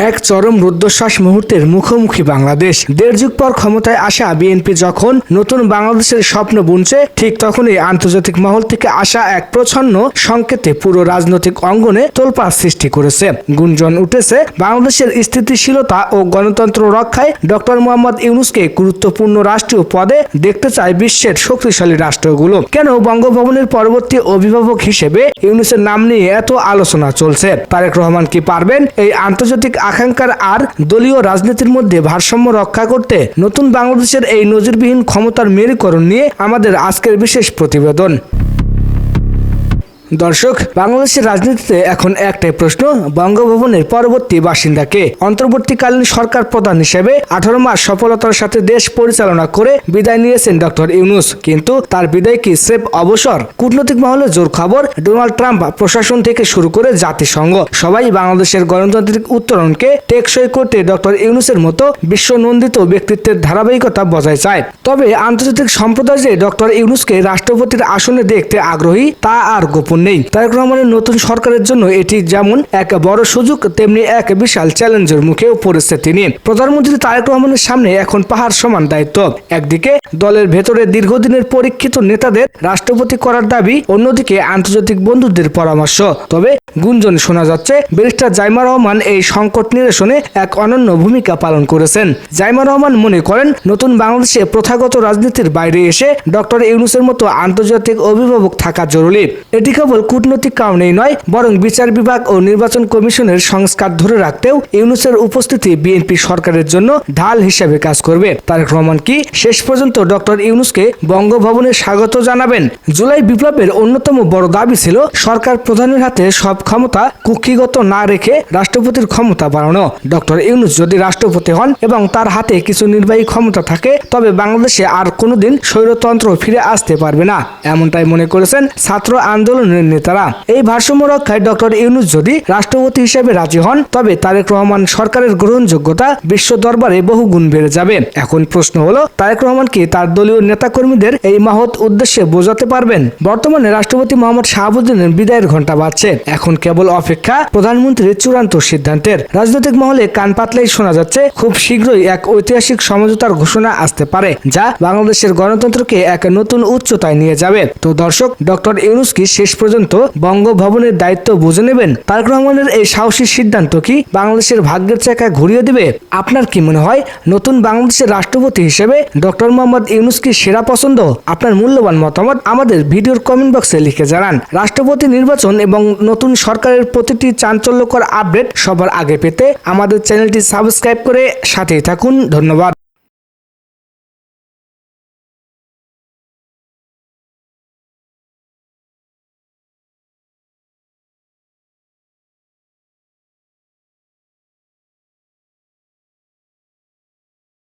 এক চরম রুদ্ধশ্বাস মুহূর্তের মুখোমুখি বাংলাদেশ। দেড় যুগ পর ক্ষমতায় আসা বিএনপি যখন নতুন বাংলাদেশের স্বপ্ন বুনছে, ঠিক তখনই আন্তর্জাতিক মহল থেকে আসা এক প্রচ্ছন্ন সংকেতে পুরো রাজনৈতিক অঙ্গনে তোলপাড় সৃষ্টি করেছে। গুঞ্জন উঠেছে বাংলাদেশের স্থিতিশীলতা ও গণতন্ত্র রক্ষায় ডক্টর মোহাম্মদ ইউনূসকে গুরুত্বপূর্ণ রাষ্ট্রীয় পদে দেখতে চায় বিশ্বের শক্তিশালী রাষ্ট্রগুলো। কেন বঙ্গভবনের পরবর্তী অভিভাবক হিসেবে ইউনূসের নাম নিয়ে এত আলোচনা চলছে? তারেক রহমান কি পারবেন এই আন্তর্জাতিক আকাঙ্ক্ষার আর দলীয় রাজনীতির মধ্যে ভারসাম্য রক্ষা করতে? নতুন বাংলাদেশের এই নজিরবিহীন ক্ষমতার মেরুকরণ নিয়ে আমাদের আজকের বিশেষ প্রতিবেদন। দর্শক, বাংলাদেশের রাজনীতিতে এখন একটাই প্রশ্ন, বঙ্গভবনের পরবর্তী বাসিন্দাকে। অন্তর্বর্তীকালীন সরকার প্রধান হিসেবে 18 মাস সফলতার সাথে দেশ পরিচালনা করে বিদায় নিয়েছেন ডক্টর ইউনূস, কিন্তু তার বিদায় কি স্রেফ অবসর? কূটনৈতিক মহলে জোর খবর, ডোনাল্ড ট্রাম্প প্রশাসন থেকে শুরু করে জাতিসংঘ সবাই বাংলাদেশের গণতান্ত্রিক উত্তরণকে টেকসই করতে ডক্টর ইউনূসের মতো বিশ্বনন্দিত ব্যক্তিত্বের ধারাবাহিকতা বজায় চায়। তবে আন্তর্জাতিক সম্প্রদায় যে ডক্টর ইউনূসকে রাষ্ট্রপতির আসনে দেখতে আগ্রহী তা আর গোপন নেই। তারেক রহমানের নতুন সরকারের জন্য এটি যেমন এক বড় সুযোগ, তেমনি এক বিশাল চ্যালেঞ্জের মুখেও পড়েছে তিনি। প্রধানমন্ত্রী তারেক রহমানের সামনে এখন পাহাড় সমান দায়িত্ব। একদিকে দলের ভেতরে দীর্ঘদিনের পরীক্ষিত নেতাদের রাষ্ট্রপতি করার দাবি, অন্যদিকে আন্তর্জাতিক বন্ধুদের পরামর্শ। তবে গুঞ্জন শোনা যাচ্ছে ব্যারিস্টার জাইমা রহমান এই সংকট নিরসনে এক অনন্য ভূমিকা পালন করেছেন। জাইমা রহমান মনে করেন, নতুন বাংলাদেশে প্রথাগত রাজনীতির বাইরে এসে ডক্টর ইউনূসের মতো আন্তর্জাতিক অভিভাবক থাকা জরুরি। এটি কেবল কূটনৈতিক কারণেই নয়, বরং বিচার বিভাগ ও নির্বাচন কমিশনের সংস্কার ধরে রাখতেও ইউনূসের উপস্থিতি বিএনপি সরকারের জন্য ঢাল হিসেবে কাজ করবে। তারেক রহমান কি শেষ পর্যন্ত ডক্টর ইউনূসকে বঙ্গভবনে স্বাগত জানাবেন? জুলাই বিপ্লবের অন্যতম বড় দাবি ছিল সরকার প্রধানের হাতে সব ক্ষমতা কুক্ষিগত না রেখে রাষ্ট্রপতির ক্ষমতা বাড়ানো। ডক্টর ইউনূস যদি রাষ্ট্রপতি হন এবং তার হাতে কিছু নির্বাহী ক্ষমতা থাকে, তবে বাংলাদেশে আর কোনোদিন স্বৈরতন্ত্র ফিরে আসতে পারবে না, এমনটাই মনে করেছেন ছাত্র আন্দোলনের নেতারা। এই ভারসাম্য রক্ষায় ডক্টর ইউনূস যদি রাষ্ট্রপতি হিসেবে রাজি হন, তবে তারেক রহমান সরকারের গ্রহণযোগ্যতা বিশ্ব দরবারে বহু গুণ বেড়ে যাবে। এখন প্রশ্ন হলো, তারেক রহমান কি তার দলীয় নেতাকর্মীদের এই মহৎ উদ্দেশ্যে বোঝাতে পারবেন? বর্তমানে রাষ্ট্রপতি মোহাম্মদ শাহাবুদ্দিনের বিদায়ের ঘণ্টা বাজছে। এখন কেবল অপেক্ষা প্রধানমন্ত্রীর চূড়ান্ত সিদ্ধান্তের। রাজনৈতিক মহলে কান পাতলেই শোনা যাচ্ছে খুব শীঘ্রই এক ঐতিহাসিক সমঝোতার ঘোষণা আসতে পারে, যা বাংলাদেশের গণতন্ত্রকে এক নতুন উচ্চতায় নিয়ে যাবে। তো দর্শক, ডক্টর ইউনূস কি শেষ পর্যন্ত বঙ্গভবনের দায়িত্ব বুঝে নেবেন? তারেক রহমানের এই সাহসী সিদ্ধান্ত কি বাংলাদেশের ভাগ্যের চাকা ঘুরিয়ে দিবে? আপনার কি মনে হয়, নতুন বাংলাদেশের রাষ্ট্রপতি হিসেবে ডক্টর মোহাম্মদ ইউনূস কি সেরা পছন্দ? আপনার মূল্যবান মতামত আমাদের ভিডিওর কমেন্ট বক্সে লিখে জানান। রাষ্ট্রপতি নির্বাচন এবং নতুন সরকারের প্রতিটি চাঞ্চল্যকর আপডেট সবার আগে পেতে আমাদের চ্যানেলটি সাবস্ক্রাইব করে সাথেই থাকুন। ধন্যবাদ।